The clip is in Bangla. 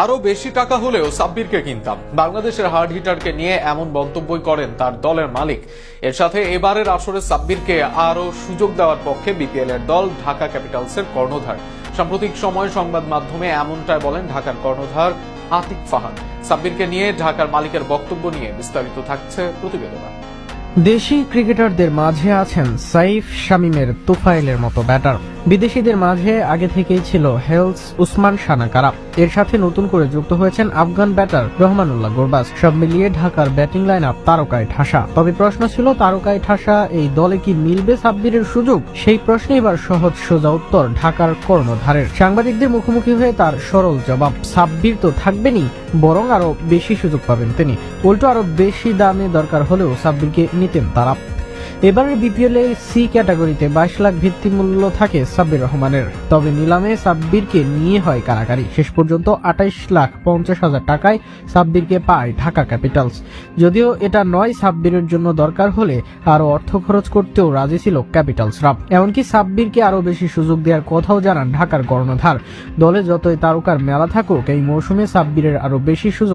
আরো বেশি টাকা হলেও সাব্বিরকে কিনতাম। বাংলাদেশের হার্ড হিটারকে নিয়ে এমন মন্তব্যই করেন তার দলের মালিক। এর সাথে এবারের আসরে সাব্বিরকে আরো সুযোগ দেওয়ার পক্ষে বিপিএল এর দল ঢাকা ক্যাপিটালসের কর্ণধার। সাম্প্রতিক সময় সংবাদ মাধ্যমে এমনটাই বলেন ঢাকার কর্ণধার আতিক ফাহাদ। সাব্বিরকে নিয়ে ঢাকার মালিকের বক্তব্য নিয়ে বিস্তারিত থাকছে প্রতিবেদনে। দেশি ক্রিকেটারদের মাঝে আছেন সাইফ, শামীমের, তুফাইলের মতো ব্যাটার। বিদেশিদের মাঝে আগে থেকেই ছিল হেলস, উসমান সানাকারা। এর সাথে নতুন করে যুক্ত হয়েছেন আফগান ব্যাটার রহমানুল্লাহ গুরবাজ। সব মিলিয়ে ঢাকার ব্যাটিং লাইন আপ তারকায় ঠাসা। তবে প্রশ্ন ছিল, তারকায় ঠাসা এই দলে কি মিলবে সাব্বিরের সুযোগ? সেই প্রশ্নে এবার সহজ সোজা উত্তর ঢাকার কর্ণধারের। সাংবাদিকদের মুখোমুখি হয়ে তার সরল জবাব, সাব্বির তো থাকবেনই, বরং আরো বেশি সুযোগ পাবেন তিনি। উল্টো আরো বেশি দামে দরকার হলেও সাব্বিরকে নিতেন তারা। এবারের বিপিএল এ সি ক্যাটাগরিতে 22 লাখ ভিত্তি মূল্য থাকে সাব্বির রহমানের। তবে নিলামে সাব্বিরকে নিয়ে হয় কারাকারি। শেষ পর্যন্ত 28,50,000 টাকায় সাব্বিরকে পায় ঢাকা ক্যাপিটালস। যদিও এটা নয়, সাব্বিরের জন্য দরকার হলে আরো অর্থ খরচ করতেও রাজি ছিল ক্যাপিটালসরা। এমনকি সাব্বিরকে আরো বেশি সুযোগ দেওয়ার কথাও জানান ঢাকার কর্ণধার। দলে যতই তারকার মেলা থাকুক, এই মৌসুমে সাব্বিরের আরো বেশি সুযোগ